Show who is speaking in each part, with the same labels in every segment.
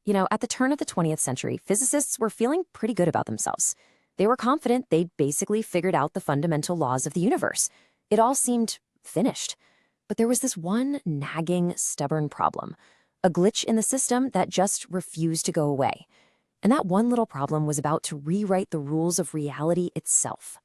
Speaker 1: At the turn of the 20th century, physicists were feeling pretty good about themselves. They were confident they'd basically figured out the fundamental laws of the universe. It all seemed finished. But there was this one nagging, stubborn problem, a glitch in the system that just refused to go away. And that one little problem was about to rewrite the rules of reality itself.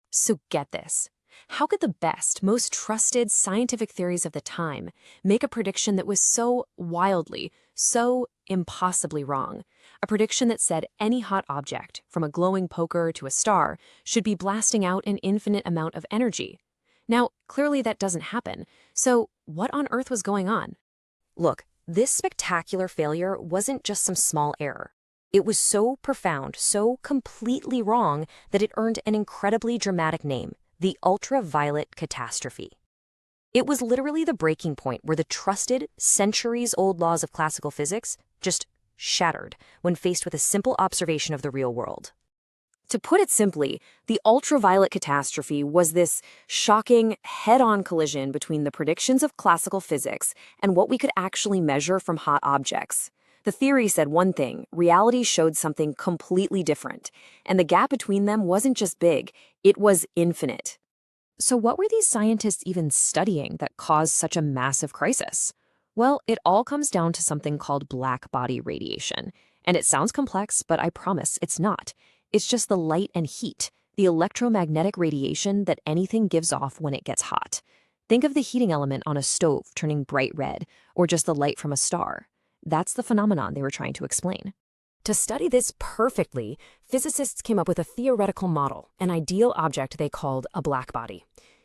Speaker 1: So get this. How could the best, most trusted scientific theories of the time make a prediction that was so wildly, so impossibly wrong? A prediction that said any hot object, from a glowing poker to a star, should be blasting out an infinite amount of energy. Now, clearly that doesn't happen. So what on earth was going on? Look, this spectacular failure wasn't just some small error. It was so profound, so completely wrong that it earned an incredibly dramatic name: the Ultraviolet Catastrophe. It was literally the breaking point where the trusted, centuries-old laws of classical physics just shattered when faced with a simple observation of the real world. To put it simply, the ultraviolet catastrophe was this shocking, head-on collision between the predictions of classical physics and what we could actually measure from hot objects. The theory said one thing, reality showed something completely different, and the gap between them wasn't just big, it was infinite. So what were these scientists even studying that caused such a massive crisis? Well, it all comes down to something called blackbody radiation. And it sounds complex, but I promise it's not. It's just the light and heat, the electromagnetic radiation that anything gives off when it gets hot. Think of the heating element on a stove turning bright red, or just the light from a star. That's the phenomenon they were trying to explain. To study this perfectly, physicists came up with a theoretical model, an ideal object they called a blackbody.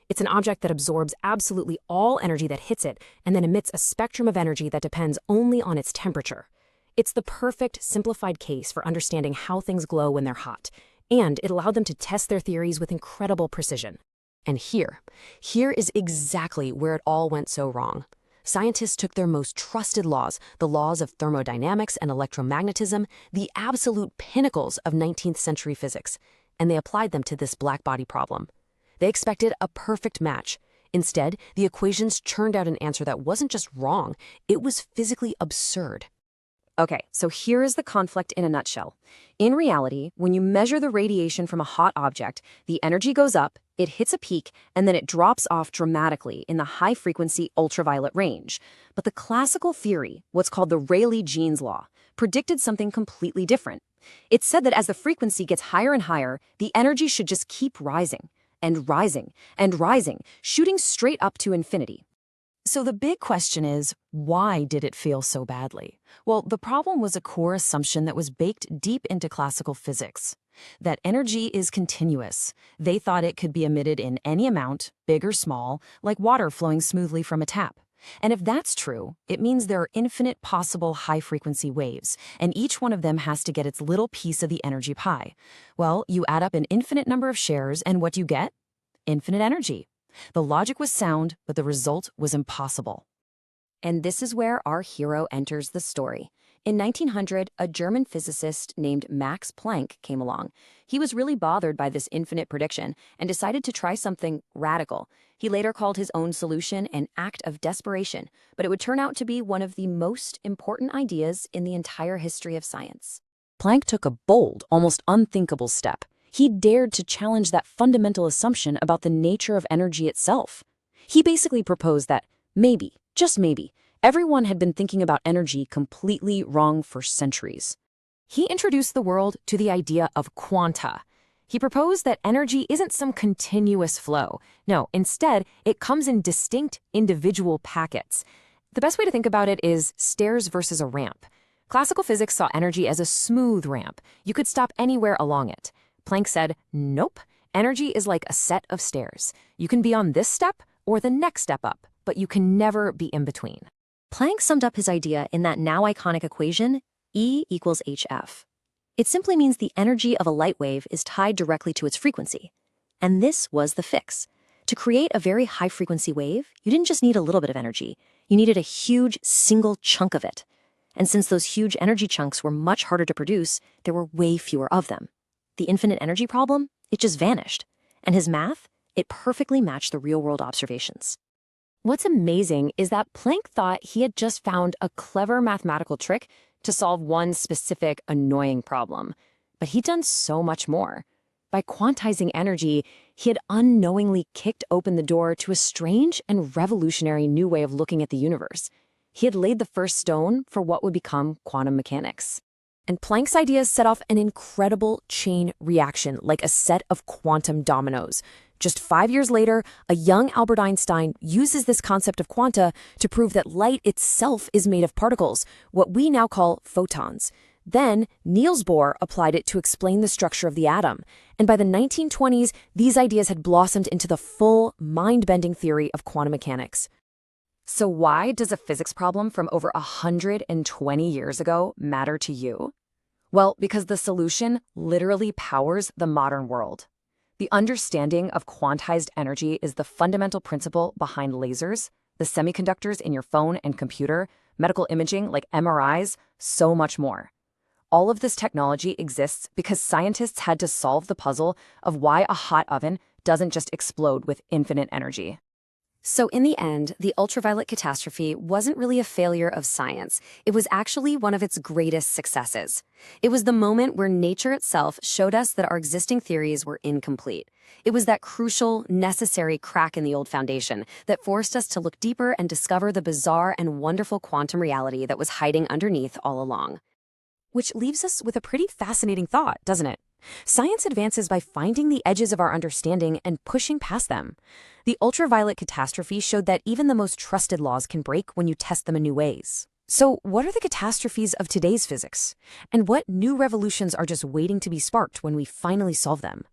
Speaker 1: It's an object that absorbs absolutely all energy that hits it and then emits a spectrum of energy that depends only on its temperature. It's the perfect, simplified case for understanding how things glow when they're hot, and it allowed them to test their theories with incredible precision. And here is exactly where it all went so wrong. Scientists took their most trusted laws, the laws of thermodynamics and electromagnetism, the absolute pinnacles of 19th century physics, and they applied them to this blackbody problem. They expected a perfect match. Instead, the equations churned out an answer that wasn't just wrong, it was physically absurd. Okay, so here is the conflict in a nutshell. In reality, when you measure the radiation from a hot object, the energy goes up, it hits a peak, and then it drops off dramatically in the high-frequency ultraviolet range. But the classical theory, what's called the Rayleigh-Jeans law, predicted something completely different. It said that as the frequency gets higher and higher, the energy should just keep rising, and rising, and rising, shooting straight up to infinity. So the big question is, why did it feel so badly? Well, the problem was a core assumption that was baked deep into classical physics, that energy is continuous. They thought it could be emitted in any amount, big or small, like water flowing smoothly from a tap. And if that's true, it means there are infinite possible high-frequency waves, and each one of them has to get its little piece of the energy pie. Well, you add up an infinite number of shares, and what do you get? Infinite energy. The logic was sound, but the result was impossible. And this is where our hero enters the story. In 1900, a German physicist named Max Planck came along. He was really bothered by this infinite prediction and decided to try something radical. He later called his own solution an act of desperation, but it would turn out to be one of the most important ideas in the entire history of science. Planck took a bold, almost unthinkable step. He dared to challenge that fundamental assumption about the nature of energy itself. He basically proposed that maybe, just maybe, everyone had been thinking about energy completely wrong for centuries. He introduced the world to the idea of quanta. He proposed that energy isn't some continuous flow. No, instead, it comes in distinct individual packets. The best way to think about it is stairs versus a ramp. Classical physics saw energy as a smooth ramp. You could stop anywhere along it. Planck said, nope, energy is like a set of stairs. You can be on this step or the next step up, but you can never be in between. Planck summed up his idea in that now iconic equation, E equals hf. It simply means the energy of a light wave is tied directly to its frequency. And this was the fix. To create a very high-frequency wave, you didn't just need a little bit of energy. You needed a huge single chunk of it. And since those huge energy chunks were much harder to produce, there were way fewer of them. The infinite energy problem, it just vanished. And his math, it perfectly matched the real-world observations. What's amazing is that Planck thought he had just found a clever mathematical trick to solve one specific annoying problem. But he'd done so much more. By quantizing energy, he had unknowingly kicked open the door to a strange and revolutionary new way of looking at the universe. He had laid the first stone for what would become quantum mechanics. And Planck's ideas set off an incredible chain reaction, like a set of quantum dominoes. Just 5 years later, a young Albert Einstein uses this concept of quanta to prove that light itself is made of particles, what we now call photons. Then, Niels Bohr applied it to explain the structure of the atom. And by the 1920s, these ideas had blossomed into the full, mind-bending theory of quantum mechanics. So why does a physics problem from over 120 years ago matter to you? Well, because the solution literally powers the modern world. The understanding of quantized energy is the fundamental principle behind lasers, the semiconductors in your phone and computer, medical imaging like MRIs, so much more. All of this technology exists because scientists had to solve the puzzle of why a hot oven doesn't just explode with infinite energy. So in the end, the ultraviolet catastrophe wasn't really a failure of science. It was actually one of its greatest successes. It was the moment where nature itself showed us that our existing theories were incomplete. It was that crucial, necessary crack in the old foundation that forced us to look deeper and discover the bizarre and wonderful quantum reality that was hiding underneath all along. Which leaves us with a pretty fascinating thought, doesn't it? Science advances by finding the edges of our understanding and pushing past them. The ultraviolet catastrophe showed that even the most trusted laws can break when you test them in new ways. So, what are the catastrophes of today's physics? And what new revolutions are just waiting to be sparked when we finally solve them?